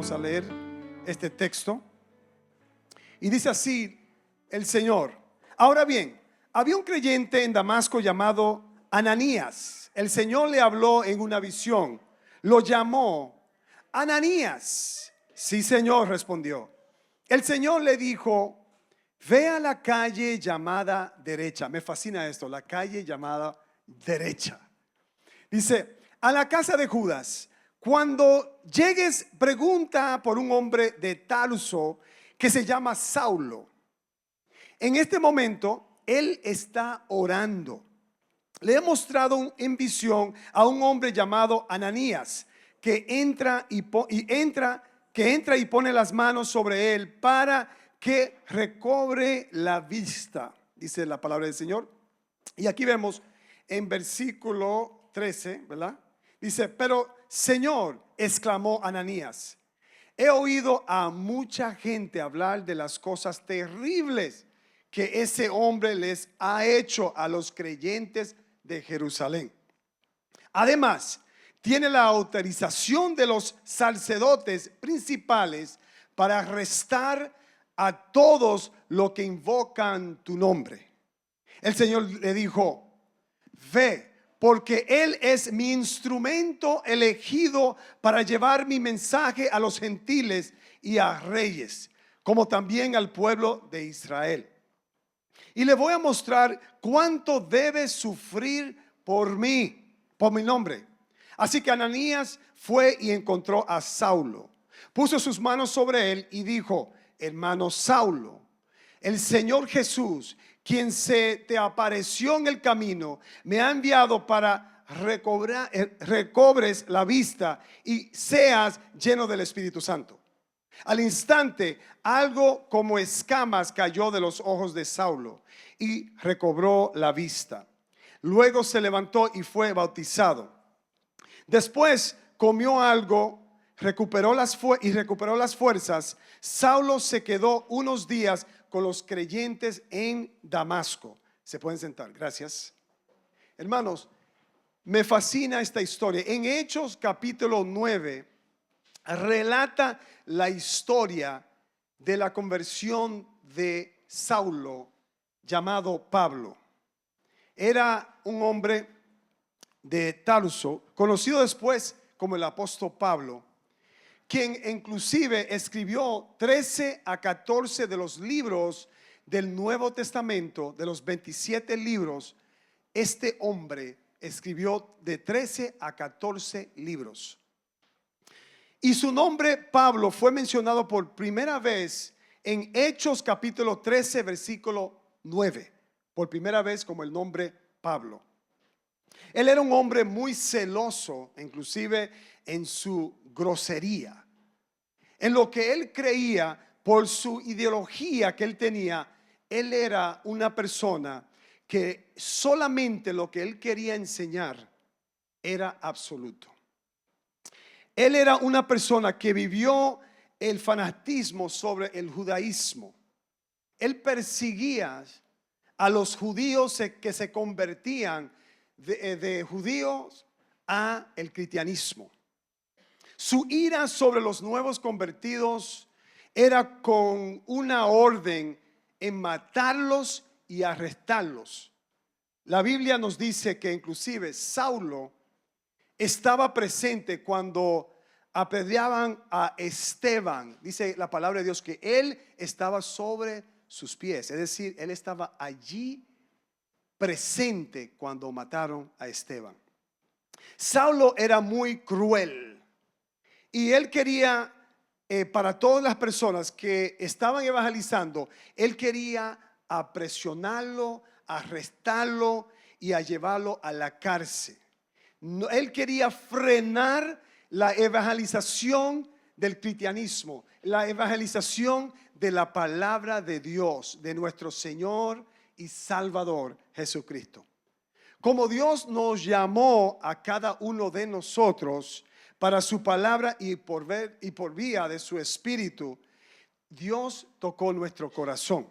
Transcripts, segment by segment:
Vamos a leer este texto. Y dice así el Señor: ahora bien, había un creyente en Damasco llamado Ananías. El Señor le habló en una visión. Lo llamó: Ananías. Sí, Señor, respondió. El Señor le dijo: ve a la calle llamada derecha. Me fascina esto, la calle llamada derecha. Dice: a la casa de Judas. Cuando llegues, pregunta por un hombre de Tarso que se llama Saulo. En este momento él está orando. Le he mostrado en visión a un hombre llamado Ananías que entra y pone las manos sobre él para que recobre la vista, dice la palabra del Señor. Y aquí vemos en versículo 13, ¿verdad? Dice: pero Señor, exclamó Ananías, he oído a mucha gente hablar de las cosas terribles que ese hombre les ha hecho a los creyentes de Jerusalén. Además, tiene la autorización de los sacerdotes principales para arrestar a todos los que invocan tu nombre. El Señor le dijo: ve, porque él es mi instrumento elegido para llevar mi mensaje a los gentiles y a reyes, como también al pueblo de Israel. Y le voy a mostrar cuánto debe sufrir por mí, por mi nombre. Así que Ananías fue y encontró a Saulo. Puso sus manos sobre él y dijo: hermano Saulo, el Señor Jesús, quien se te apareció en el camino, me ha enviado para recobres la vista y seas lleno del Espíritu Santo. Al instante, algo como escamas cayó de los ojos de Saulo y recobró la vista. Luego se levantó y fue bautizado. Después comió algo, recuperó las fuerzas. Saulo se quedó unos días con los creyentes en Damasco. Se pueden sentar, gracias. Hermanos, me fascina esta historia. En Hechos capítulo 9 relata la historia de la conversión de Saulo, llamado Pablo. Era un hombre de Tarso, conocido después como el apóstol Pablo, quien inclusive escribió 13 a 14 de los libros del Nuevo Testamento. De los 27 libros, este hombre escribió de 13 a 14 libros. Y su nombre, Pablo, fue mencionado por primera vez en Hechos capítulo 13, versículo 9. Por primera vez como el nombre Pablo. Él era un hombre muy celoso, inclusive en su grosería. En lo que él creía, por su ideología que él tenía, él era una persona que solamente lo que él quería enseñar era absoluto. Él era una persona que vivió el fanatismo sobre el judaísmo. Él perseguía a los judíos que se convertían de judíos a el cristianismo. Su ira sobre los nuevos convertidos era con una orden en matarlos y arrestarlos. La Biblia nos dice que inclusive Saulo estaba presente cuando apedreaban a Esteban. Dice la palabra de Dios que él estaba sobre sus pies, es decir, él estaba allí presente cuando mataron a Esteban. Saulo era muy cruel y él quería, para todas las personas que estaban evangelizando, él quería apresionarlo, arrestarlo y a llevarlo a la cárcel. Él quería frenar la evangelización del cristianismo, la evangelización de la palabra de Dios, de nuestro Señor y Salvador Jesucristo. Como Dios nos llamó a cada uno de nosotros para su palabra y por vía de su Espíritu, Dios tocó nuestro corazón.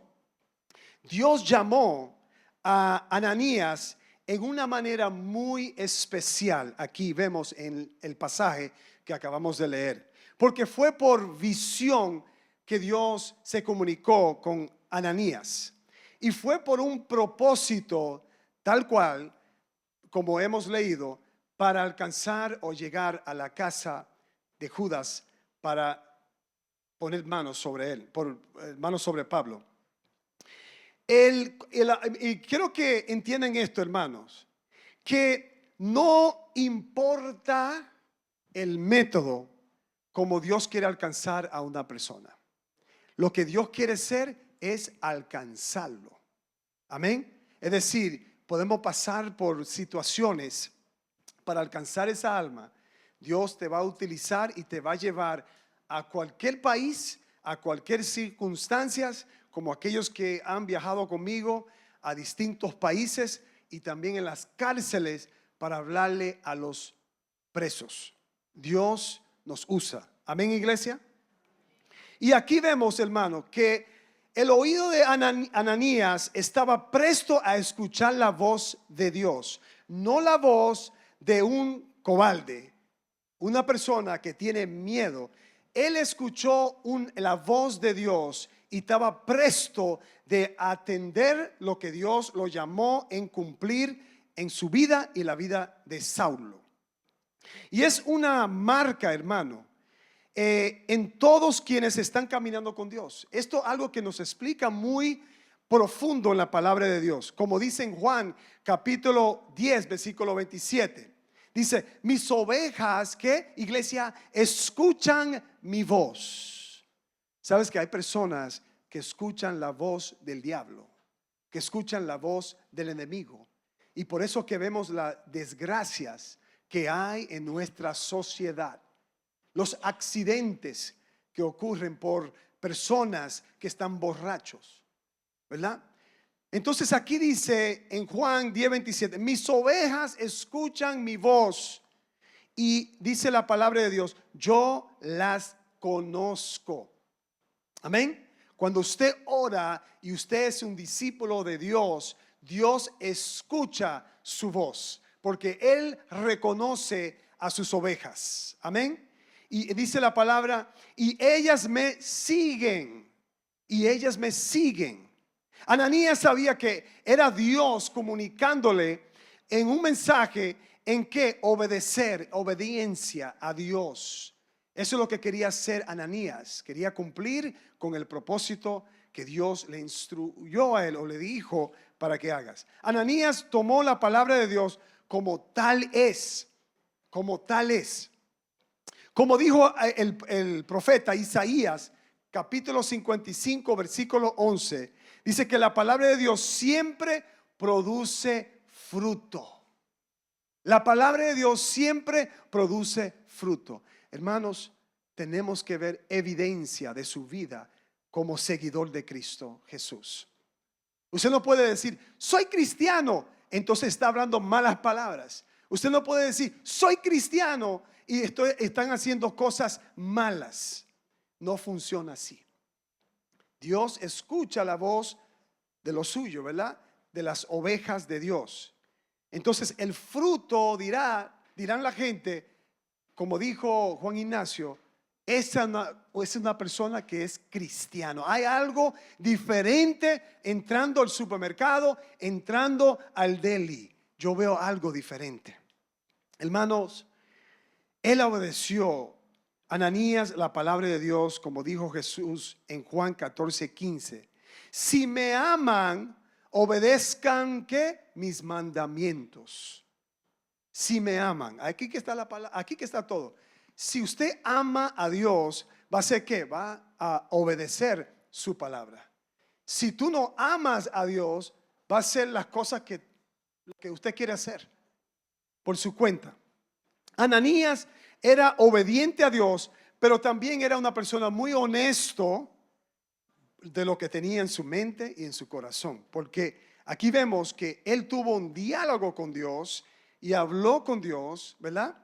Dios llamó a Ananías en una manera muy especial. Aquí vemos en el pasaje que acabamos de leer. Porque fue por visión que Dios se comunicó con Ananías. Y fue por un propósito tal cual, como hemos leído, para alcanzar o llegar a la casa de Judas para poner manos sobre él, manos sobre Pablo. Y quiero que entiendan esto, hermanos, que no importa el método como Dios quiere alcanzar a una persona. Lo que Dios quiere hacer es alcanzarlo. Amén. Es decir, podemos pasar por situaciones para alcanzar esa alma. Dios te va a utilizar y te va a llevar a cualquier país, a cualquier circunstancias, como aquellos que han viajado conmigo a distintos países y también en las cárceles para hablarle a los presos. Dios nos usa. Amén, iglesia. Y aquí vemos, hermano, que el oído de Ananías estaba presto a escuchar la voz de Dios, no la voz de un cobarde, una persona que tiene miedo. Él escuchó la voz de Dios y estaba presto de atender lo que Dios lo llamó en cumplir en su vida y la vida de Saulo. Y es una marca, hermano, en todos quienes están caminando con Dios. Esto es algo que nos explica muy profundo en la palabra de Dios. Como dice en Juan capítulo 10 versículo 27. Dice, mis ovejas, ¿qué? Iglesia, escuchan mi voz. ¿Sabes que hay personas que escuchan la voz del diablo? Que escuchan la voz del enemigo. Y por eso que vemos las desgracias que hay en nuestra sociedad. Los accidentes que ocurren por personas que están borrachos, ¿verdad? Entonces aquí dice en Juan 10:27, mis ovejas escuchan mi voz. Y dice la palabra de Dios, yo las conozco. Amén. Cuando usted ora y usted es un discípulo de Dios, Dios escucha su voz, porque Él reconoce a sus ovejas. Amén. Y dice la palabra, y ellas me siguen, y ellas me siguen. Ananías sabía que era Dios comunicándole en un mensaje en que obedecer, obediencia a Dios. Eso es lo que quería hacer Ananías. Quería cumplir con el propósito que Dios le instruyó a él o le dijo para que hagas. Ananías tomó la palabra de Dios como tal es, como tal es. Como dijo el profeta Isaías, capítulo 55, versículo 11, dice que la palabra de Dios siempre produce fruto. La palabra de Dios siempre produce fruto. Hermanos, tenemos que ver evidencia de su vida como seguidor de Cristo Jesús. Usted no puede decir, soy cristiano, entonces está hablando malas palabras. Usted no puede decir, soy cristiano y están haciendo cosas malas. No funciona así. Dios escucha la voz de lo suyo, ¿verdad? De las ovejas de Dios. Entonces el fruto dirán la gente, como dijo Juan Ignacio, es una persona que es cristiano. Hay algo diferente entrando al supermercado, entrando al deli. Yo veo algo diferente. Hermanos, él obedeció Ananías la palabra de Dios, como dijo Jesús en Juan 14:15. Si me aman, obedezcan ¿qué? Mis mandamientos. Si me aman, aquí que está la palabra, aquí que está todo. Si usted ama a Dios, va a hacer ¿qué? Va a obedecer su palabra. Si tú no amas a Dios, va a hacer las cosas que usted quiere hacer por su cuenta. Ananías era obediente a Dios, pero también era una persona muy honesto de lo que tenía en su mente y en su corazón. Porque aquí vemos que él tuvo un diálogo con Dios y habló con Dios, ¿verdad?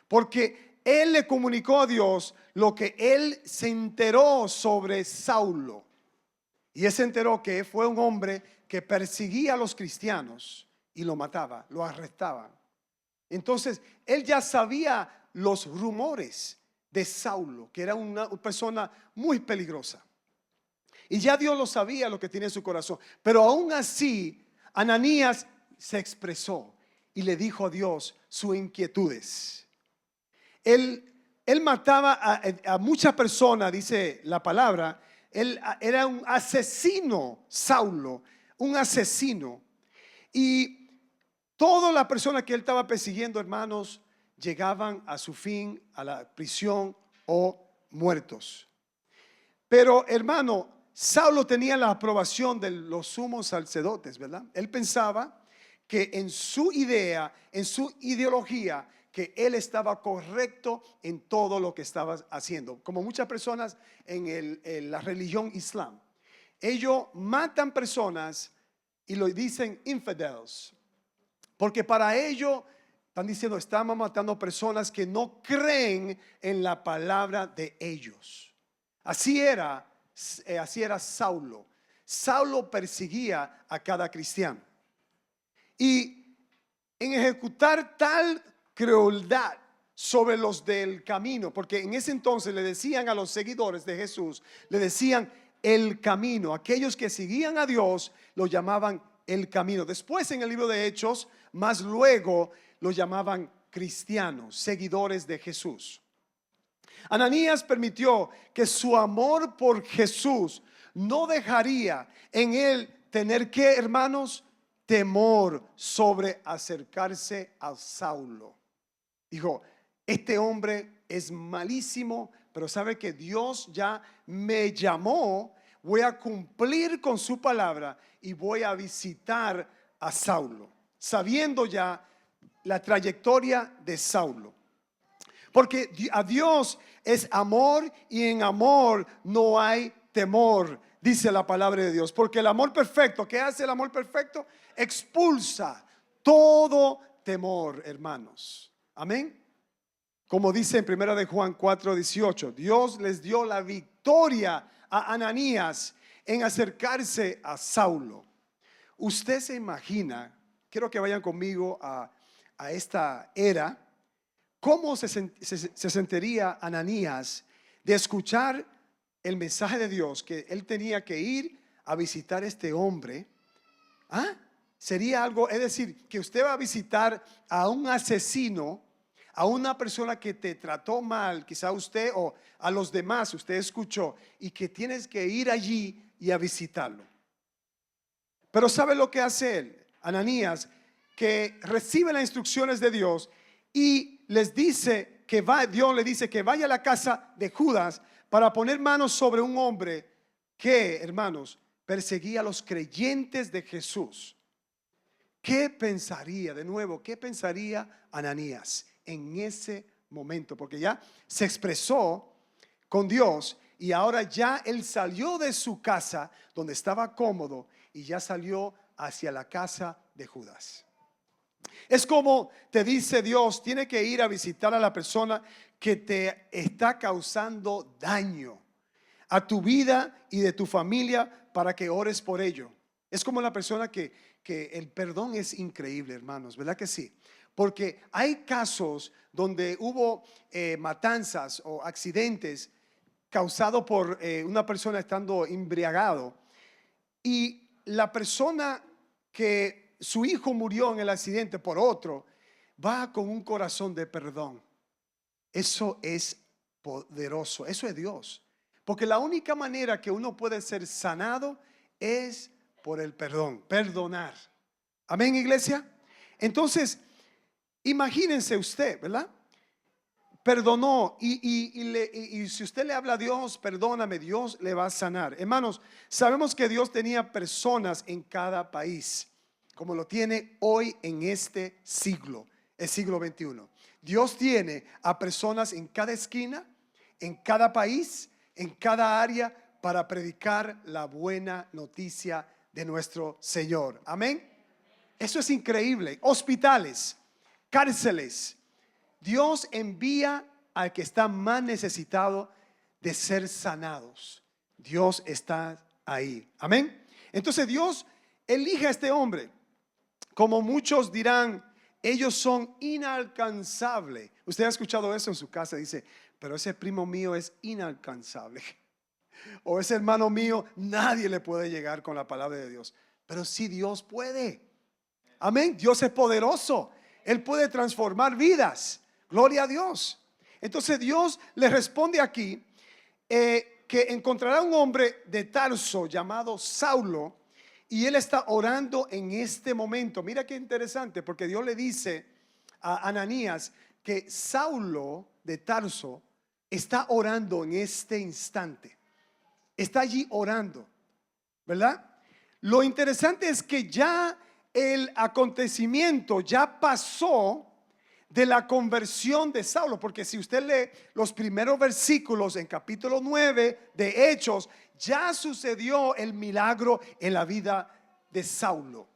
Porque él le comunicó a Dios lo que él se enteró sobre Saulo. Y él se enteró que fue un hombre que perseguía a los cristianos y lo mataba, lo arrestaba. Entonces, él ya sabía los rumores de Saulo, que era una persona muy peligrosa. Y ya Dios lo sabía lo que tiene en su corazón. Pero aún así, Ananías se expresó y le dijo a Dios sus inquietudes. Él mataba a muchas personas, dice la palabra. Él era un asesino, Saulo, un asesino. Y todas las personas que él estaba persiguiendo, hermanos, llegaban a su fin, a la prisión o muertos. Pero, hermano, Saulo tenía la aprobación de los sumos sacerdotes, ¿verdad? Él pensaba que en su idea, en su ideología, que él estaba correcto en todo lo que estaba haciendo. Como muchas personas en la religión islam, ellos matan personas y lo dicen infidels, porque para ellos están diciendo, estamos matando personas que no creen en la palabra de ellos. Así era Saulo. Saulo perseguía a cada cristiano. Y en ejecutar tal crueldad sobre los del camino, porque en ese entonces le decían a los seguidores de Jesús, le decían el camino. Aquellos que seguían a Dios lo llamaban el camino. Después en el libro de Hechos, más luego lo llamaban cristianos, seguidores de Jesús. Ananías permitió que su amor por Jesús no dejaría en él tener que, hermanos, temor sobre acercarse a Saulo. Dijo, este hombre es malísimo, pero sabe que Dios ya me llamó, voy a cumplir con su palabra y voy a visitar a Saulo, sabiendo ya la trayectoria de Saulo. Porque a Dios es amor y en amor no hay temor, dice la palabra de Dios. Porque el amor perfecto, ¿qué hace el amor perfecto? Expulsa todo temor, hermanos. Amén. Como dice en 1 de Juan 4:18, Dios les dio la victoria a Ananías en acercarse a Saulo. Usted se imagina, quiero que vayan conmigo a esta era, ¿cómo se sentiría Ananías de escuchar el mensaje de Dios que él tenía que ir a visitar a este hombre? Sería algo, es decir, que usted va a visitar a un asesino, a una persona que te trató mal, quizá usted o a los demás, usted escuchó, y que tienes que ir allí y a visitarlo. Pero ¿sabe lo que hace él, Ananías? Que recibe las instrucciones de Dios y les dice que Dios le dice que vaya a la casa de Judas para poner manos sobre un hombre que, hermanos, perseguía a los creyentes de Jesús. ¿Qué pensaría, de nuevo, qué pensaría Ananías en ese momento? Porque ya se expresó con Dios y ahora ya él salió de su casa donde estaba cómodo y ya salió hacia la casa de Judas. Es como te dice Dios, tiene que ir a visitar a la persona que te está causando daño a tu vida y de tu familia para que ores por ello. Es como la persona que el perdón es increíble, hermanos, ¿verdad que sí? Porque hay casos donde hubo matanzas o accidentes causados por una persona estando embriagado y la persona que su hijo murió en el accidente por otro, va con un corazón de perdón. Eso es poderoso, eso es Dios. Porque la única manera que uno puede ser sanado es por el perdón, perdonar. Amén, iglesia. Entonces, imagínense usted, ¿verdad? Perdonó y si usted le habla a Dios, perdóname, Dios le va a sanar. Hermanos, sabemos que Dios tenía personas en cada país, como lo tiene hoy en este siglo, el siglo XXI. Dios tiene a personas en cada esquina, en cada país, en cada área para predicar la buena noticia de nuestro Señor. Amén. Eso es increíble. Hospitales, cárceles. Dios envía al que está más necesitado de ser sanados. Dios está ahí. Amén. Entonces Dios elige a este hombre. Como muchos dirán, ellos son inalcanzables. Usted ha escuchado eso en su casa. Dice, pero ese primo mío es inalcanzable. O ese hermano mío, nadie le puede llegar con la palabra de Dios. Pero sí, Dios puede. Amén. Dios es poderoso. Él puede transformar vidas. Gloria a Dios. Entonces Dios le responde aquí que encontrará un hombre de Tarso llamado Saulo, y él está orando en este momento. Mira qué interesante, porque Dios le dice a Ananías que Saulo de Tarso está orando en este instante. Está allí orando, ¿verdad? Lo interesante es que ya el acontecimiento ya pasó de la conversión de Saulo, porque si usted lee los primeros versículos en capítulo 9 de Hechos, ya sucedió el milagro en la vida de Saulo.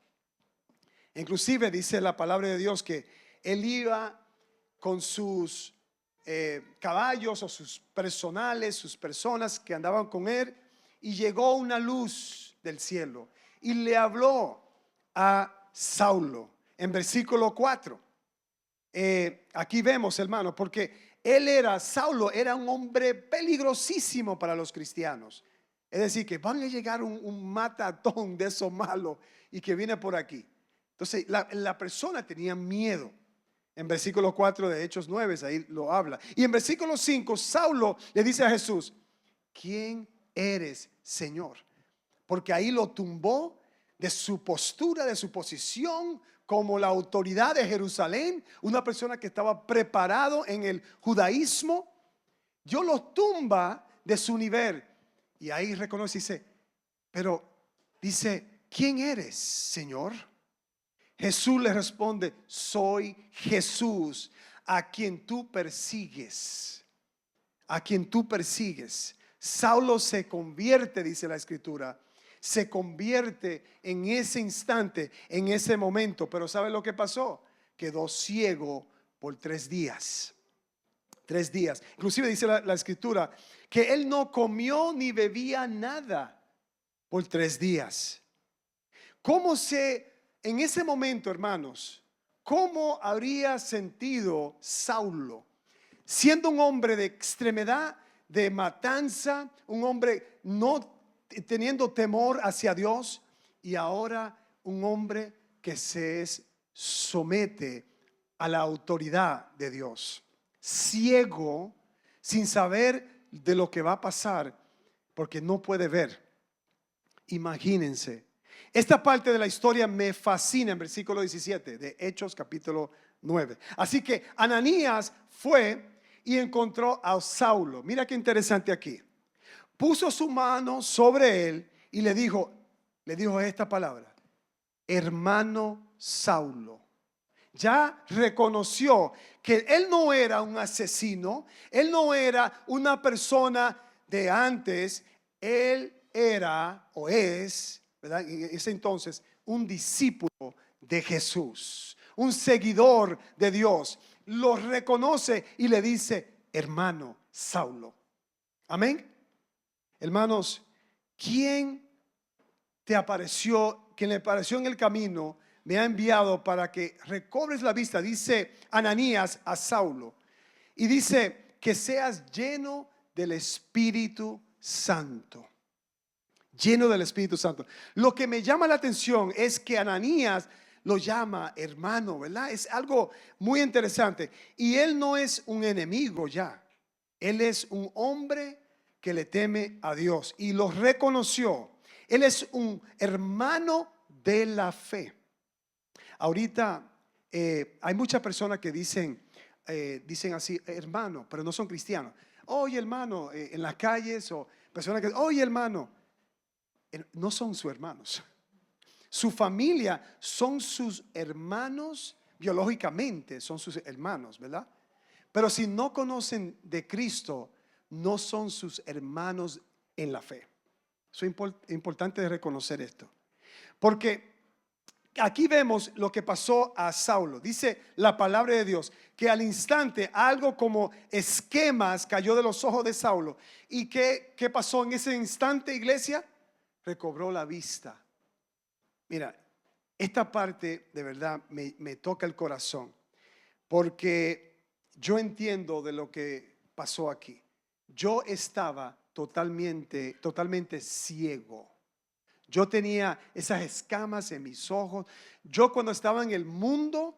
Inclusive dice la palabra de Dios que él iba con sus caballos o sus personales, sus personas que andaban con él, y llegó una luz del cielo y le habló a Saulo en versículo 4. Aquí vemos, hermano, porque Saulo era un hombre peligrosísimo para los cristianos. Es decir, que van a llegar un matatón de esos malos y que viene por aquí. Entonces la persona tenía miedo. En versículo 4 de Hechos 9 ahí lo habla. Y en versículo 5 Saulo le dice a Jesús: ¿quién eres, Señor? Porque ahí lo tumbó de su postura, de su posición como la autoridad de Jerusalén, una persona que estaba preparado en el judaísmo. Dios lo tumba de su nivel y ahí reconoce y dice, pero dice, ¿quién eres, Señor? Jesús le responde: soy Jesús, a quien tú persigues. A quien tú persigues. Saulo se convierte, dice la escritura, se convierte en ese instante, en ese momento. Pero ¿sabe lo que pasó? Quedó ciego por 3 días. 3 días. Inclusive dice la escritura que él no comió ni bebía nada por 3 días. En ese momento, hermanos, cómo habría sentido Saulo, siendo un hombre de extremidad, de matanza, un hombre no teniendo temor hacia Dios, y ahora un hombre que se somete a la autoridad de Dios, ciego, sin saber de lo que va a pasar, porque no puede ver. Imagínense. Esta parte de la historia me fascina en versículo 17 de Hechos capítulo 9. Así que Ananías fue y encontró a Saulo. Mira qué interesante aquí. Puso su mano sobre él y le dijo esta palabra: hermano Saulo. Ya reconoció que él no era un asesino, él no era una persona de antes, él era o es, ¿verdad?, en ese entonces un discípulo de Jesús, un seguidor de Dios. Lo reconoce y le dice: hermano Saulo. Amén. Hermanos, ¿quién le apareció en el camino? Me ha enviado para que recobres la vista, dice Ananías a Saulo, y dice que seas lleno del Espíritu Santo. Lleno del Espíritu Santo. Lo que me llama la atención es que Ananías lo llama hermano, ¿verdad? Es algo muy interesante. Y él no es un enemigo ya. Él es un hombre que le teme a Dios y lo reconoció. Él es un hermano de la fe. Ahorita hay muchas personas que dicen así, hermano, pero no son cristianos. Oye, hermano, en las calles, o personas que, oye, hermano, no son sus hermanos. Su familia son sus hermanos biológicamente, son sus hermanos, ¿verdad? Pero si no conocen de Cristo, no son sus hermanos en la fe. Es importante reconocer esto, porque aquí vemos lo que pasó a Saulo. Dice la palabra de Dios que al instante algo como esquemas cayó de los ojos de Saulo. ¿Y qué pasó en ese instante, iglesia? Recobró la vista. Mira, esta parte de verdad me toca el corazón, porque yo entiendo de lo que pasó aquí. Yo estaba totalmente ciego. Yo tenía esas escamas en mis ojos. Yo cuando estaba en el mundo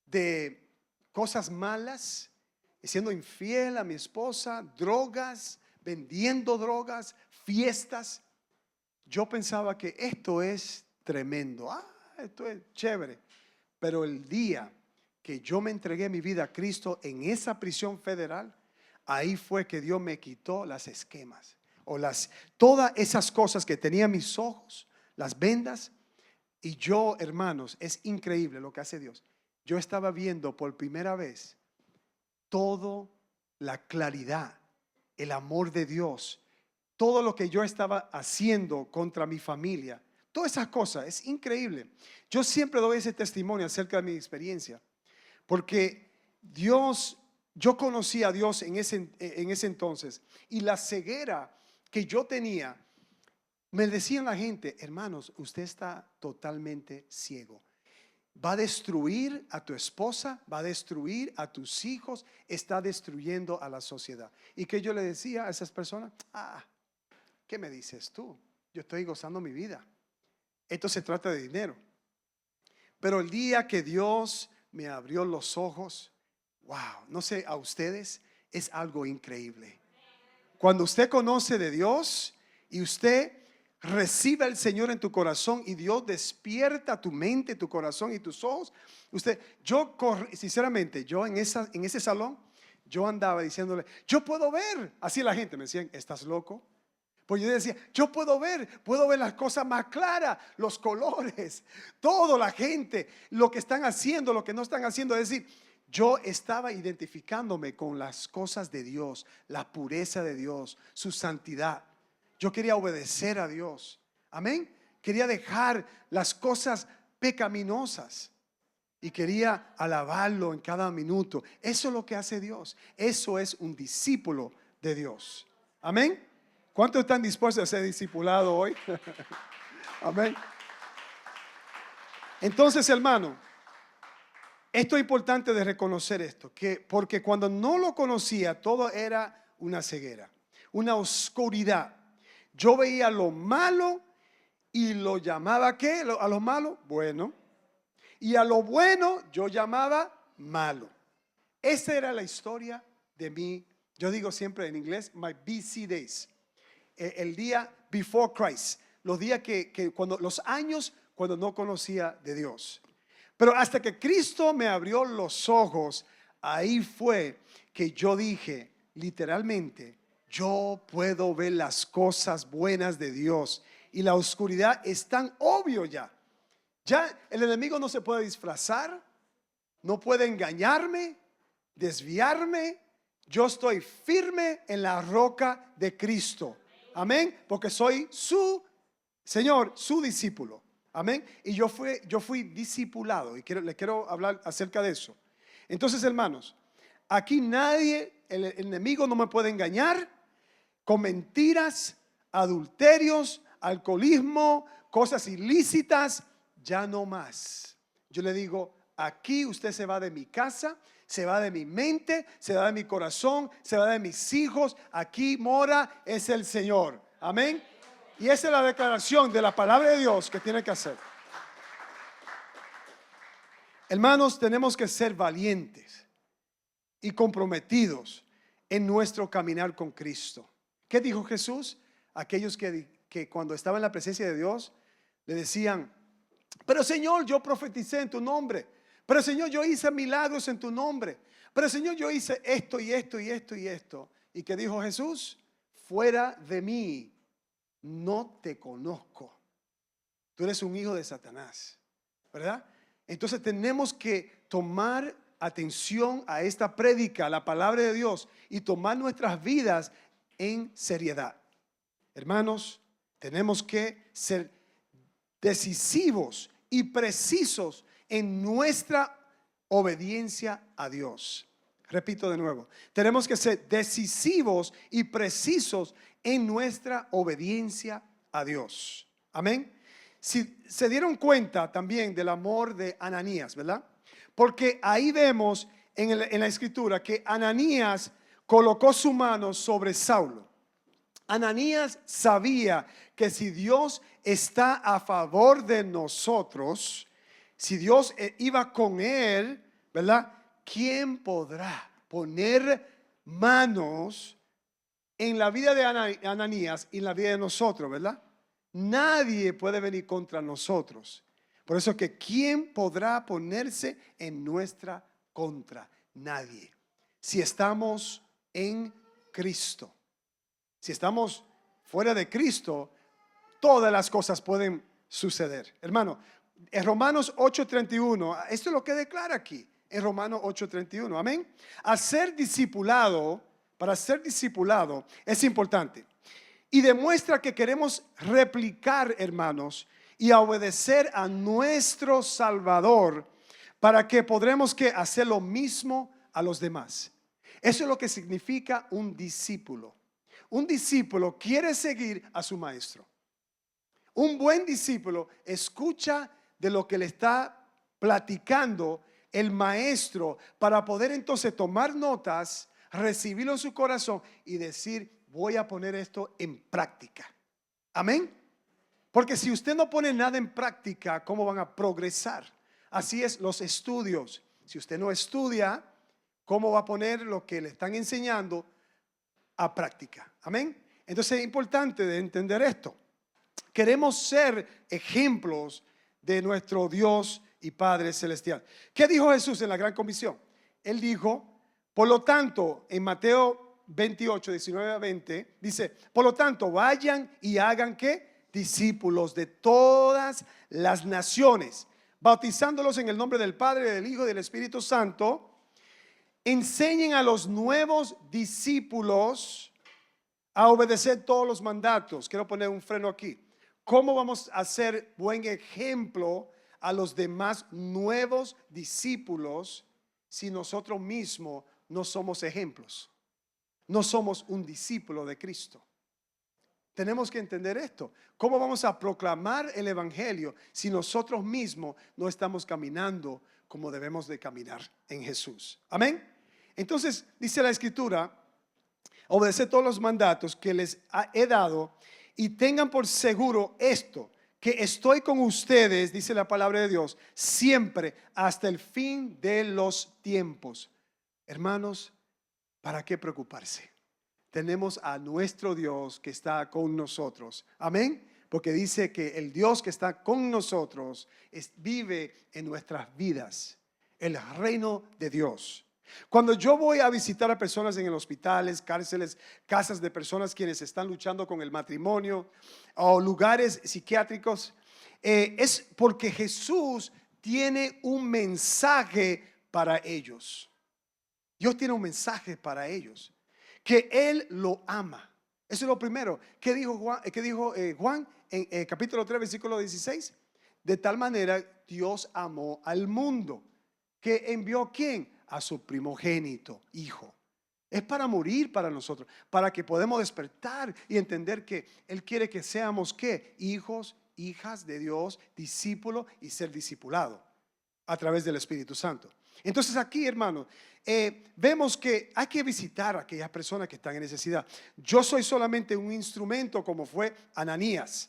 de cosas malas, siendo infiel a mi esposa, drogas, vendiendo drogas, fiestas, yo pensaba que esto es tremendo. Esto es chévere. Pero el día que yo me entregué mi vida a Cristo en esa prisión federal, ahí fue que Dios me quitó las esquemas o todas esas cosas que tenía en mis ojos, las vendas. Y yo, hermanos, es increíble lo que hace Dios. Yo estaba viendo por primera vez toda la claridad, el amor de Dios, todo lo que yo estaba haciendo contra mi familia, todas esas cosas, es increíble. Yo siempre doy ese testimonio acerca de mi experiencia, porque yo conocí a Dios en ese entonces, y la ceguera que yo tenía, me decían la gente: hermanos, usted está totalmente ciego. Va a destruir a tu esposa, va a destruir a tus hijos, está destruyendo a la sociedad. Y que yo le decía a esas personas: ¿qué me dices tú? Yo estoy gozando mi vida. Esto se trata de dinero. Pero el día que Dios me abrió los ojos, wow, no sé, a ustedes es algo increíble. Cuando usted conoce de Dios y usted recibe al Señor en tu corazón y Dios despierta tu mente, tu corazón y tus ojos, sinceramente, yo en ese salón, yo andaba diciéndole: yo puedo ver. Así la gente me decía: ¿estás loco? Pues yo decía: yo puedo ver las cosas más claras, los colores, todo, la gente, lo que están haciendo, lo que no están haciendo. Es decir, yo estaba identificándome con las cosas de Dios, la pureza de Dios, su santidad. Yo quería obedecer a Dios. Amén. Quería dejar las cosas pecaminosas y quería alabarlo en cada minuto. Eso es lo que hace Dios. Eso es un discípulo de Dios. Amén. ¿Cuántos están dispuestos a ser discipulados hoy? Amén. Entonces, hermano, esto es importante de reconocer esto, porque cuando no lo conocía, todo era una ceguera, una oscuridad. Yo veía lo malo y lo llamaba, ¿qué? A lo malo, bueno. Y a lo bueno yo llamaba malo. Esa era la historia de mí. Yo digo siempre en inglés, my BC days. El día before Christ, los días los años cuando no conocía de Dios. Pero hasta que Cristo me abrió los ojos, ahí fue que yo dije, literalmente, yo puedo ver las cosas buenas de Dios y la oscuridad es tan obvio ya. Ya el enemigo no se puede disfrazar, no puede engañarme, desviarme. Yo estoy firme en la roca de Cristo. Amén, porque soy su Señor, su discípulo. Amén. Y yo fui discipulado y le quiero hablar acerca de eso. Entonces, hermanos, aquí el enemigo no me puede engañar con mentiras, adulterios, alcoholismo, cosas ilícitas. Ya no más. Yo le digo: aquí usted se va de mi casa, se va de mi mente, se va de mi corazón, se va de mis hijos. Aquí mora es el Señor. Amén. Y esa es la declaración de la palabra de Dios que tiene que hacer. Hermanos, tenemos que ser valientes y comprometidos en nuestro caminar con Cristo. ¿Qué dijo Jesús? Aquellos que cuando estaban en la presencia de Dios le decían: pero Señor, yo profeticé en tu nombre. Pero Señor, yo hice milagros en tu nombre. Pero Señor, yo hice esto y esto y esto y esto. ¿Y qué dijo Jesús? Fuera de mí, no te conozco. Tú eres un hijo de Satanás, ¿verdad? Entonces tenemos que tomar atención a esta prédica, la palabra de Dios, y tomar nuestras vidas en seriedad. Hermanos, tenemos que ser decisivos y precisos en nuestra obediencia a Dios. Repito de nuevo, tenemos que ser decisivos y precisos en nuestra obediencia a Dios. Amén. Si se dieron cuenta también del amor de Ananías, ¿verdad? Porque ahí vemos en la escritura que Ananías, colocó su mano sobre Saulo. Ananías sabía que si Dios está a favor de nosotros, si Dios iba con él, ¿verdad? ¿Quién podrá poner manos en la vida de Ananías y en la vida de nosotros, ¿verdad? Nadie puede venir contra nosotros. Por eso que ¿quién podrá ponerse en nuestra contra? Nadie. Si estamos en Cristo. Si estamos fuera de Cristo, todas las cosas pueden suceder. Hermano, en Romanos 8:31, esto es lo que declara aquí, en Romanos 8:31, amén. Al ser discipulado, para ser discipulado es importante. Y demuestra que queremos replicar, hermanos, y obedecer a nuestro Salvador para que podremos que hacer lo mismo a los demás. Eso es lo que significa un discípulo. Un discípulo quiere seguir a su maestro. Un buen discípulo escucha de lo que le está platicando el maestro para poder entonces tomar notas, recibirlo en su corazón y decir, voy a poner esto en práctica. Amén. Porque si usted no pone nada en práctica, ¿cómo van a progresar? Así es los estudios. Si usted no estudia, ¿cómo va a poner lo que le están enseñando a práctica? Amén. Entonces es importante de entender esto. Queremos ser ejemplos de nuestro Dios y Padre Celestial. ¿Qué dijo Jesús en la Gran Comisión? Él dijo, por lo tanto, en Mateo 28, 19 a 20, dice, por lo tanto, vayan y hagan ¿qué? Discípulos de todas las naciones, bautizándolos en el nombre del Padre, del Hijo y del Espíritu Santo. Enseñen a los nuevos discípulos a obedecer todos los mandatos. Quiero poner un freno aquí. ¿Cómo vamos a ser buen ejemplo a los demás nuevos discípulos si nosotros mismos no somos ejemplos? No somos un discípulo de Cristo. Tenemos que entender esto. ¿Cómo vamos a proclamar el evangelio si nosotros mismos no estamos caminando como debemos de caminar en Jesús? Amén. Entonces dice la escritura, obedecer todos los mandatos que les he dado y tengan por seguro esto, que estoy con ustedes, dice la palabra de Dios, siempre hasta el fin de los tiempos. Hermanos, ¿para qué preocuparse? Tenemos a nuestro Dios que está con nosotros. Amén. Porque dice que el Dios que está con nosotros vive en nuestras vidas. El reino de Dios. Cuando yo voy a visitar a personas en hospitales, cárceles, casas de personas quienes están luchando con el matrimonio o lugares psiquiátricos, es porque Jesús tiene un mensaje para ellos. Dios tiene un mensaje para ellos, que Él lo ama. Eso es lo primero. ¿Qué dijo Juan en capítulo 3, versículo 16? De tal manera Dios amó al mundo, que envió ¿a quién? A su primogénito, hijo. Es para morir para nosotros, para que podamos despertar y entender que Él quiere que seamos ¿qué? Hijos, hijas de Dios, discípulos y ser discipulado a través del Espíritu Santo. Entonces aquí, hermano, vemos que hay que visitar a aquellas personas que están en necesidad. Yo soy solamente un instrumento como fue Ananías.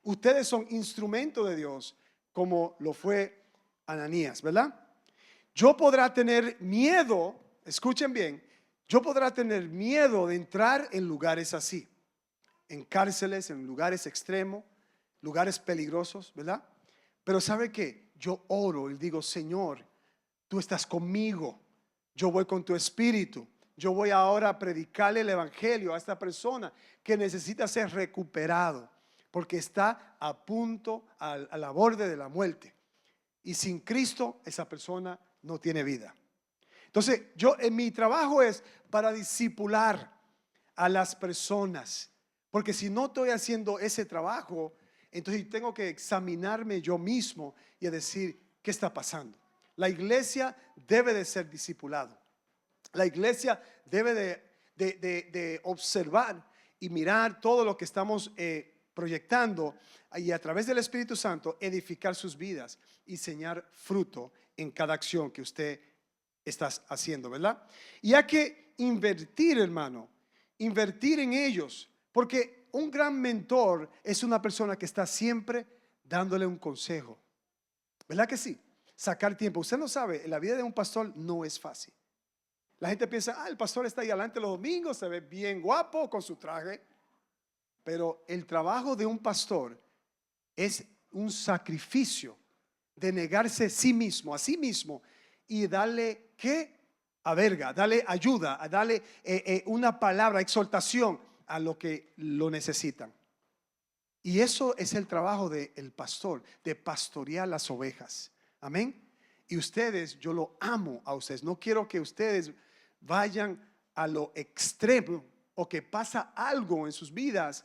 Ustedes son instrumento de Dios como lo fue Ananías, ¿verdad? Yo podrá tener miedo, escuchen bien, yo podrá tener miedo de entrar en lugares así, en cárceles, en lugares extremos, lugares peligrosos, ¿verdad? Pero ¿sabe qué? Yo oro y digo, Señor, tú estás conmigo, yo voy con tu espíritu, yo voy ahora a predicarle el evangelio a esta persona que necesita ser recuperado porque está a punto, a la borde de la muerte, y sin Cristo esa persona no tiene vida. Entonces mi trabajo es para discipular a las personas, porque si no estoy haciendo ese trabajo, entonces tengo que examinarme yo mismo y decir, ¿qué está pasando? La iglesia debe de ser discipulado. La iglesia debe de observar y mirar todo lo que estamos proyectando y a través del Espíritu Santo edificar sus vidas y enseñar fruto en cada acción que usted estás haciendo, ¿verdad? Y hay que invertir, hermano, invertir en ellos, porque un gran mentor es una persona que está siempre dándole un consejo, ¿verdad que sí? Sacar tiempo. Usted no sabe, la vida de un pastor no es fácil. La gente piensa, el pastor está ahí adelante los domingos, se ve bien guapo con su traje, pero el trabajo de un pastor es un sacrificio de negarse a sí mismo y darle, ¿qué? A verga, darle ayuda, a darle una palabra, exhortación a lo que lo necesitan. Y eso es el trabajo del pastor, de pastorear las ovejas. Amén. Y ustedes, yo lo amo a ustedes. No quiero que ustedes vayan a lo extremo o que pasa algo en sus vidas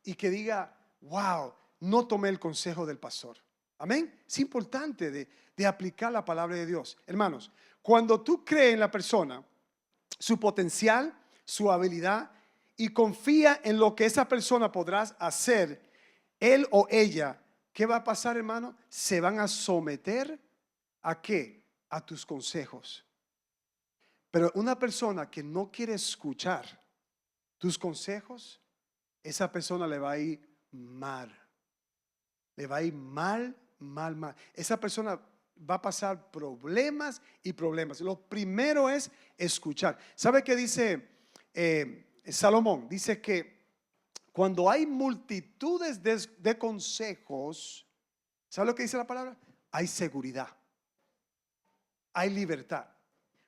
y que diga, wow, no tomé el consejo del pastor. Amén. Es importante de aplicar la palabra de Dios. Hermanos, cuando tú crees en la persona, su potencial, su habilidad y confía en lo que esa persona podrá hacer, él o ella, ¿qué va a pasar, hermano? Se van a someter ¿a qué? A tus consejos. Pero una persona que no quiere escuchar tus consejos, esa persona le va a ir mal. Le va a ir mal. Esa persona va a pasar problemas y problemas. Lo primero es escuchar. ¿Sabe qué dice Salomón? Dice que cuando hay multitudes de consejos, ¿sabe lo que dice la palabra? Hay seguridad, hay libertad.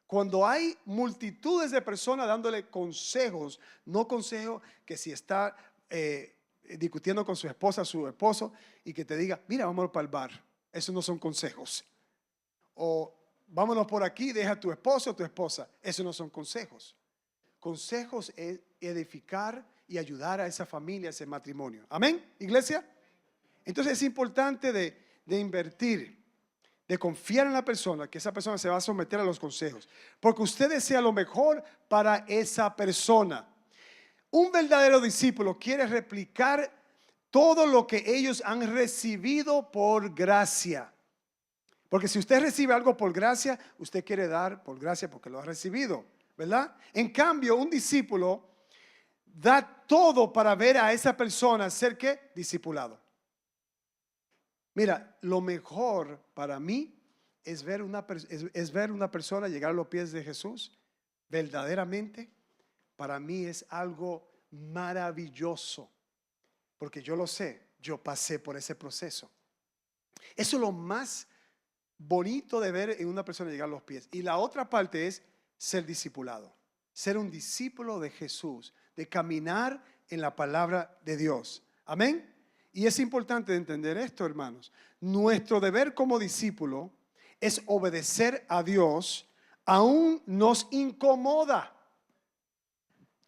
Cuando hay multitudes de personas dándole consejos, no consejos que si está discutiendo con su esposa, su esposo, y que te diga, mira, vámonos para el bar. Esos no son consejos. O vámonos por aquí, deja a tu esposo o tu esposa. Esos no son consejos. Consejos es edificar y ayudar a esa familia, a ese matrimonio. Amén, iglesia. Entonces es importante de invertir, de confiar en la persona, que esa persona se va a someter a los consejos, porque usted desea lo mejor para esa persona. Un verdadero discípulo quiere replicar todo lo que ellos han recibido por gracia. Porque si usted recibe algo por gracia, usted quiere dar por gracia porque lo ha recibido, ¿verdad? En cambio, un discípulo da todo para ver a esa persona ser ¿qué? Discipulado. Mira, lo mejor para mí es ver una persona llegar a los pies de Jesús. Verdaderamente, para mí es algo maravilloso. Porque yo lo sé, yo pasé por ese proceso. Eso es lo más bonito de ver en una persona llegar a los pies. Y la otra parte es ser discipulado. Ser un discípulo de Jesús, de caminar en la palabra de Dios. Amén. Y es importante entender esto, hermanos. Nuestro deber como discípulo es obedecer a Dios, aún nos incomoda.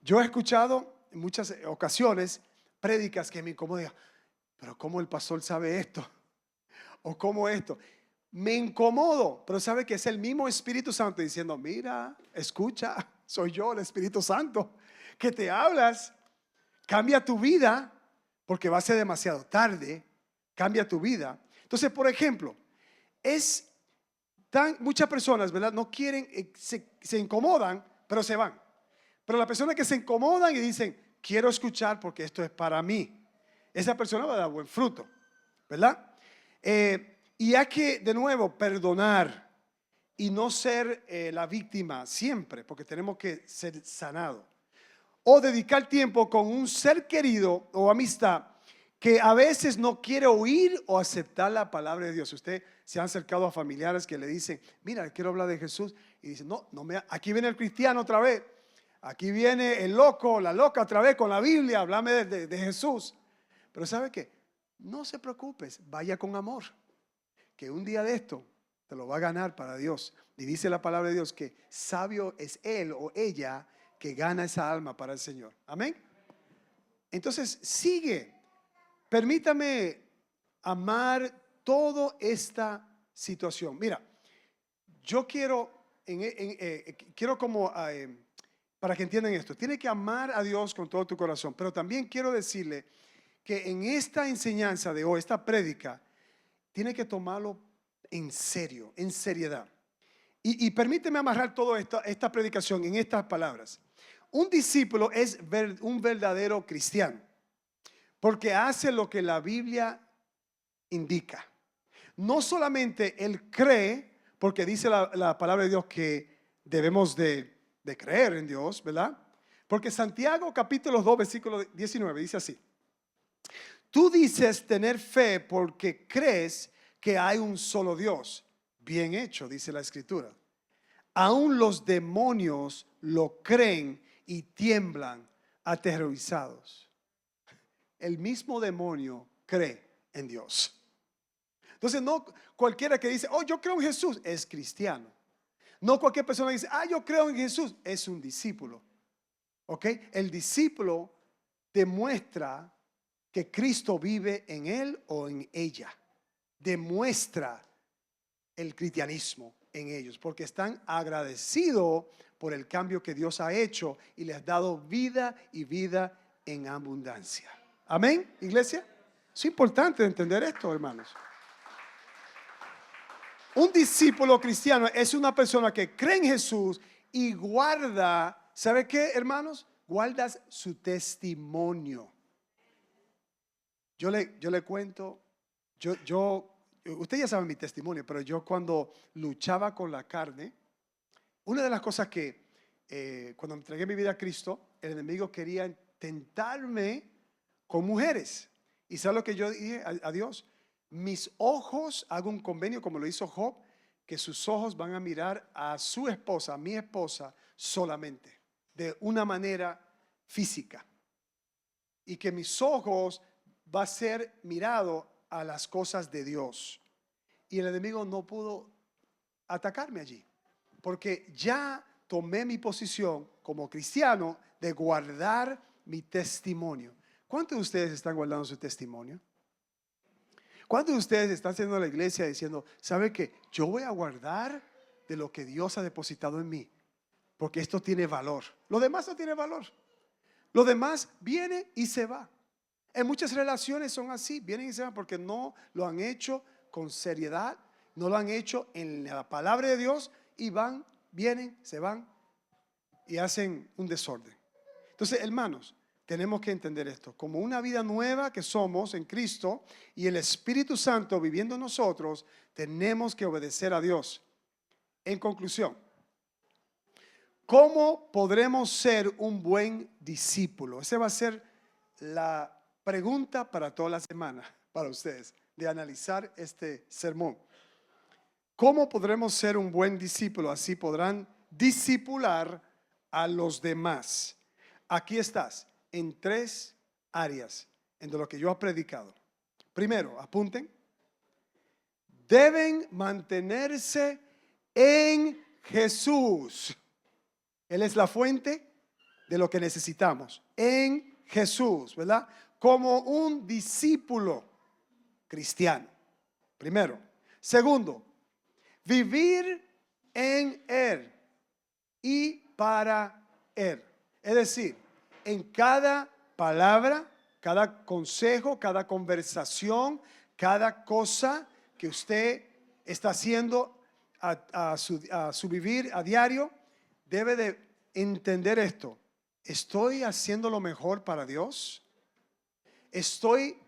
Yo he escuchado en muchas ocasiones prédicas que me incomodan. Pero ¿cómo el pastor sabe esto? ¿O cómo esto? Me incomodo, pero sabe que es el mismo Espíritu Santo diciendo, mira, escucha, soy yo, el Espíritu Santo, que te hablas, cambia tu vida, porque va a ser demasiado tarde, cambia tu vida. Entonces, por ejemplo, muchas personas, ¿verdad? No quieren, se incomodan, pero se van. Pero las personas que se incomodan y dicen, quiero escuchar porque esto es para mí, esa persona va a dar buen fruto, ¿verdad? Y hay que, de nuevo, perdonar y no ser la víctima siempre, porque tenemos que ser sanados. O dedicar tiempo con un ser querido o amistad que a veces no quiere oír o aceptar la palabra de Dios. Usted se ha acercado a familiares que le dicen, mira, quiero hablar de Jesús. Y dicen, aquí viene el cristiano otra vez. Aquí viene el loco, la loca otra vez con la Biblia, háblame de Jesús. Pero ¿sabe qué? No se preocupes, vaya con amor. Que un día de esto te lo va a ganar para Dios. Y dice la palabra de Dios que sabio es él o ella que gana esa alma para el Señor. Amén. Entonces sigue. Permítame amar toda esta situación. Mira, yo quiero para que entiendan esto, tiene que amar a Dios con todo tu corazón, pero también quiero decirle que en esta enseñanza de hoy, esta prédica, tiene que tomarlo en serio, en seriedad. Y permíteme amarrar toda esta predicación en estas palabras. Un discípulo es un verdadero cristiano porque hace lo que la Biblia indica. No solamente él cree, porque dice la palabra de Dios que debemos de creer en Dios, ¿verdad? Porque Santiago capítulo 2 versículo 19 dice así: tú dices tener fe porque crees que hay un solo Dios. Bien hecho, dice la escritura. Aún los demonios lo creen y tiemblan aterrorizados. El mismo demonio cree en Dios. Entonces no cualquiera que dice, oh, yo creo en Jesús, es cristiano. No cualquier persona que dice, yo creo en Jesús, es un discípulo. ¿Ok? El discípulo demuestra que Cristo vive en él o en ella. Demuestra el cristianismo en ellos, porque están agradecidos por el cambio que Dios ha hecho y les ha dado vida y vida en abundancia. Amén, iglesia. Es importante entender esto, hermanos. Un discípulo cristiano es una persona que cree en Jesús y guarda, ¿sabe qué, hermanos? Guardas su testimonio. Yo le cuento, usted ya sabe mi testimonio, pero yo cuando luchaba con la carne, una de las cosas que cuando entregué mi vida a Cristo, el enemigo quería tentarme con mujeres. ¿Y sabe lo que yo dije a Dios? Mis ojos, hago un convenio como lo hizo Job, que sus ojos van a mirar a su esposa, a mi esposa, solamente, de una manera física. Y que mis ojos va a ser mirado a las cosas de Dios. Y el enemigo no pudo atacarme allí, porque ya tomé mi posición como cristiano de guardar mi testimonio. ¿Cuántos de ustedes están guardando su testimonio? ¿Cuántos de ustedes están haciendo la iglesia diciendo, sabe que yo voy a guardar de lo que Dios ha depositado en mí? Porque esto tiene valor. Lo demás no tiene valor. Lo demás viene y se va. En muchas relaciones son así, vienen y se van porque no lo han hecho con seriedad, no lo han hecho en la palabra de Dios y van, vienen, se van y hacen un desorden. Entonces, hermanos, tenemos que entender esto como una vida nueva que somos en Cristo y el Espíritu Santo viviendo en nosotros, tenemos que obedecer a Dios. En conclusión, ¿cómo podremos ser un buen discípulo? Esa va a ser la pregunta para toda la semana, para ustedes, de analizar este sermón. ¿Cómo podremos ser un buen discípulo? Así podrán discipular a los demás. Aquí estás, en 3 áreas en lo que yo he predicado. Primero, apunten. Deben mantenerse en Jesús. Él es la fuente de lo que necesitamos. En Jesús, ¿verdad? Como un discípulo cristiano. Primero. Segundo, vivir en Él y para Él. Es decir, en cada palabra, cada consejo, cada conversación, cada cosa que usted está haciendo a su vivir a diario, debe de entender esto. ¿Estoy haciendo lo mejor para Dios? ¿Estoy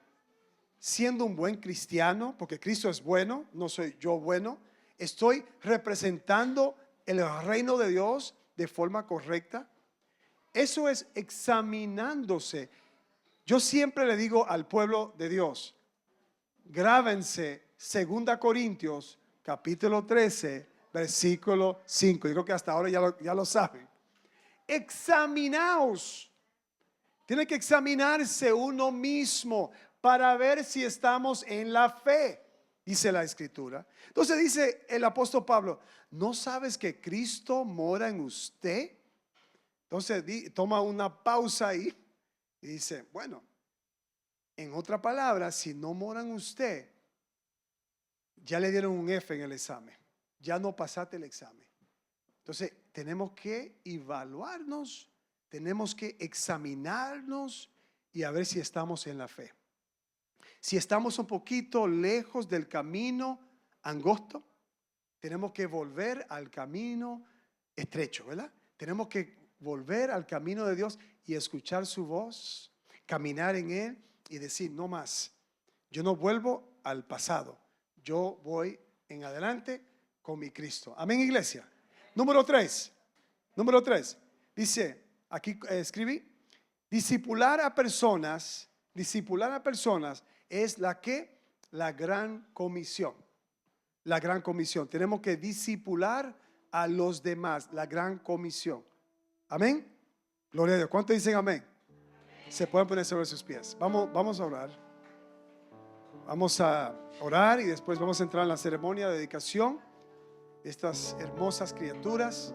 siendo un buen cristiano? Porque Cristo es bueno, no soy yo bueno. ¿Estoy representando el reino de Dios de forma correcta? Eso es examinándose. Yo siempre le digo al pueblo de Dios, grábense 2 Corintios capítulo 13, versículo 5. Yo creo que hasta ahora ya lo saben. Examinaos. Tiene que examinarse uno mismo para ver si estamos en la fe, dice la escritura. Entonces dice el apóstol Pablo, ¿no sabes que Cristo mora en usted? Entonces toma una pausa ahí y dice, bueno, en otra palabra, si no mora en usted, ya le dieron un F en el examen, ya no pasaste el examen. Entonces tenemos que evaluarnos, tenemos que examinarnos y a ver si estamos en la fe. Si estamos un poquito lejos del camino angosto, tenemos que volver al camino estrecho, ¿verdad? Tenemos que volver al camino de Dios y escuchar su voz, caminar en Él y decir, no más, yo no vuelvo al pasado, yo voy en adelante con mi Cristo. Amén, iglesia. Número 3, dice, aquí escribí, discipular a personas es la gran comisión. La gran comisión. Tenemos que discipular a los demás, la gran comisión. Amén. Gloria a Dios. ¿Cuántos dicen amén? Se pueden poner sobre sus pies. Vamos a orar. Vamos a orar y después vamos a entrar en la ceremonia de dedicación de estas hermosas criaturas.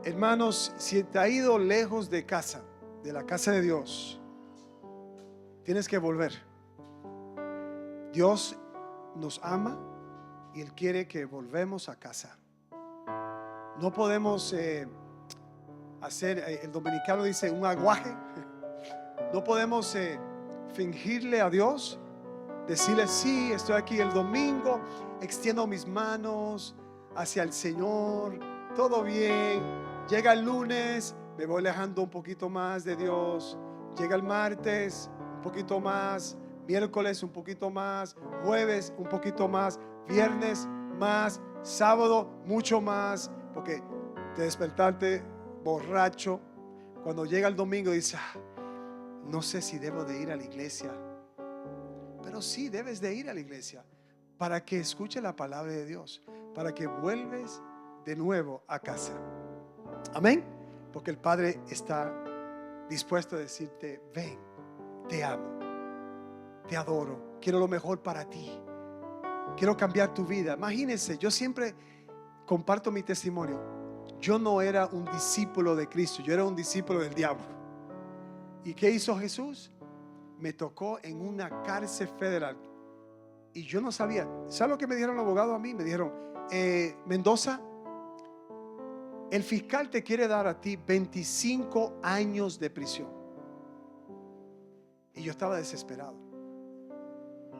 Hermanos, si te has ido lejos de casa, de la casa de Dios, tienes que volver. Dios nos ama y Él quiere que volvemos a casa. No podemos hacer, el dominicano dice, un aguaje. No podemos fingirle a Dios, decirle, sí, estoy aquí el domingo, extiendo mis manos hacia el Señor, todo bien. Llega el lunes, me voy alejando un poquito más de Dios. Llega el martes, un poquito más. Miércoles un poquito más, jueves un poquito más, viernes más, sábado mucho más, porque te despertaste borracho. Cuando llega el domingo dices, no sé si debo de ir a la iglesia, pero sí debes de ir a la iglesia para que escuche la palabra de Dios, para que vuelves de nuevo a casa. Amén, porque el Padre está dispuesto a decirte, ven, te amo, te adoro, quiero lo mejor para ti, quiero cambiar tu vida. Imagínense, yo siempre comparto mi testimonio. Yo no era un discípulo de Cristo, yo era un discípulo del diablo. ¿Y qué hizo Jesús? Me tocó en una cárcel federal y yo no sabía. ¿Sabes lo que me dijeron los abogados a mí? Me dijeron, Mendoza, el fiscal te quiere dar a ti 25 años de prisión. Y yo estaba desesperado.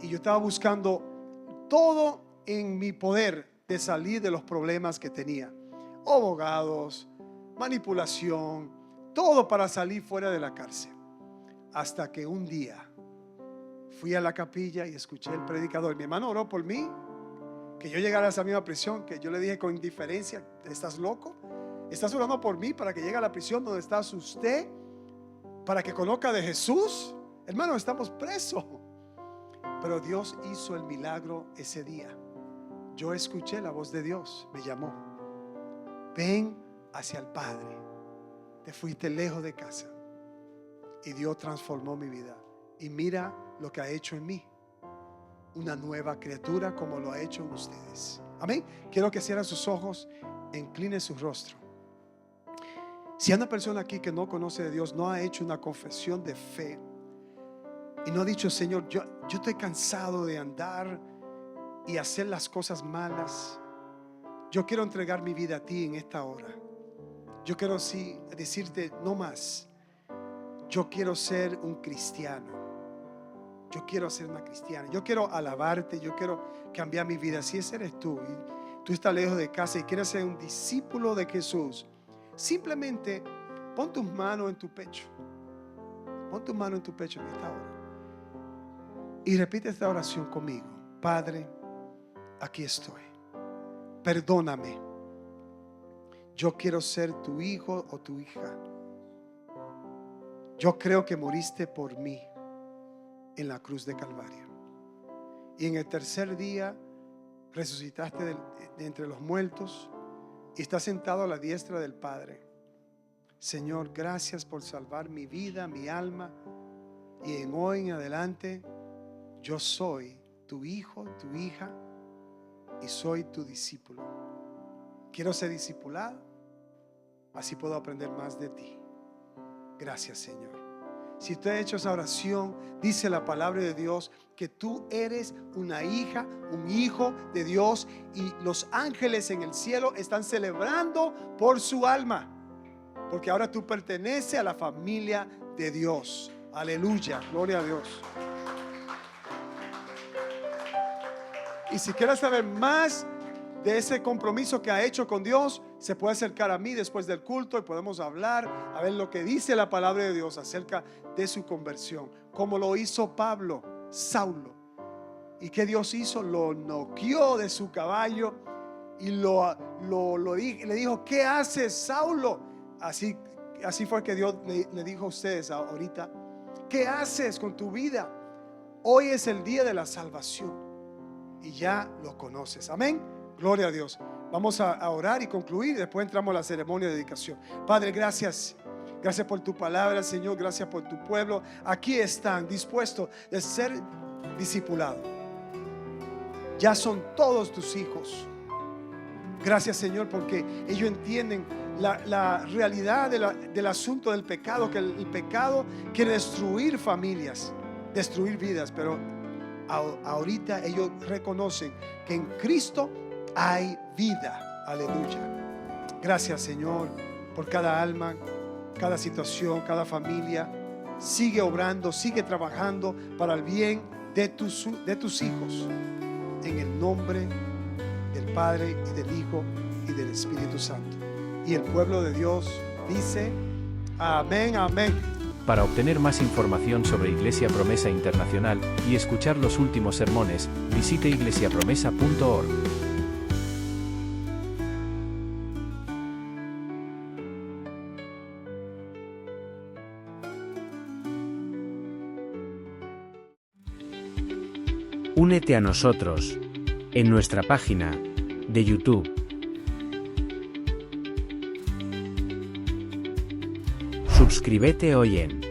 Y yo estaba buscando todo en mi poder de salir de los problemas que tenía. Abogados, manipulación, todo para salir fuera de la cárcel. Hasta que un día fui a la capilla y escuché el predicador. Mi hermano oró por mí, que yo llegara a esa misma prisión, que yo le dije con indiferencia, ¿estás loco? ¿Estás orando por mí para que llegue a la prisión donde está usted? Para que conozca de Jesús. Hermano, estamos presos. Pero Dios hizo el milagro ese día. Yo escuché la voz de Dios, me llamó. Ven hacia el Padre. Te fuiste lejos de casa y Dios transformó mi vida. Y mira lo que ha hecho en mí. Una nueva criatura como lo ha hecho en ustedes. Amén. Quiero que cierren sus ojos, incline su rostro. Si hay una persona aquí que no conoce de Dios, no ha hecho una confesión de fe y no ha dicho, Señor, yo estoy cansado de andar y hacer las cosas malas. Yo quiero entregar mi vida a ti en esta hora. Yo quiero decirte, no más. Yo quiero ser un cristiano. Yo quiero ser una cristiana. Yo quiero alabarte. Yo quiero cambiar mi vida. Si ese eres tú y tú estás lejos de casa y quieres ser un discípulo de Jesús, simplemente pon tus manos en tu pecho. Pon tus manos en tu pecho en esta hora. Y repite esta oración conmigo. Padre, aquí estoy. Perdóname. Yo quiero ser tu hijo o tu hija. Yo creo que moriste por mí en la cruz de Calvario. Y en el tercer día resucitaste de entre los muertos y estás sentado a la diestra del Padre. Señor, gracias por salvar mi vida, mi alma. Y en hoy en adelante yo soy tu hijo, tu hija y soy tu discípulo. Quiero ser discipulado, así puedo aprender más de ti. Gracias, Señor. Si usted ha hecho esa oración, dice la palabra de Dios que tú eres una hija, un hijo de Dios, y los ángeles en el cielo están celebrando por su alma, porque ahora tú perteneces a la familia de Dios. Aleluya, gloria a Dios. Y si quieres saber más de ese compromiso que ha hecho con Dios, se puede acercar a mí después del culto y podemos hablar, a ver lo que dice la palabra de Dios acerca de su conversión, como lo hizo Pablo, Saulo. ¿Y qué Dios hizo? Lo noqueó de su caballo y le dijo: ¿qué haces, Saulo? Así fue que Dios le dijo a ustedes ahorita: ¿qué haces con tu vida? Hoy es el día de la salvación y ya lo conoces. Amén. Gloria a Dios. Vamos a orar y concluir. Después entramos a la ceremonia de dedicación. Padre, gracias. Gracias por tu palabra, Señor. Gracias por tu pueblo. Aquí están dispuestos de ser discipulados. Ya son todos tus hijos. Gracias, Señor, porque ellos entienden la realidad del asunto del pecado, que el pecado quiere destruir familias, destruir vidas, pero ahorita ellos reconocen que en Cristo hay vida. Aleluya. Gracias, Señor, por cada alma, cada situación, cada familia. Sigue obrando, sigue trabajando para el bien de tus hijos, en el nombre del Padre y del Hijo y del Espíritu Santo. Y el pueblo de Dios dice: amén, amén. Para obtener más información sobre Iglesia Promesa Internacional y escuchar los últimos sermones, visite iglesiapromesa.org. Únete a nosotros en nuestra página de YouTube. Suscríbete hoy en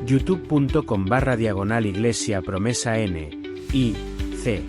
youtube.com/Iglesia Promesa N, I, C.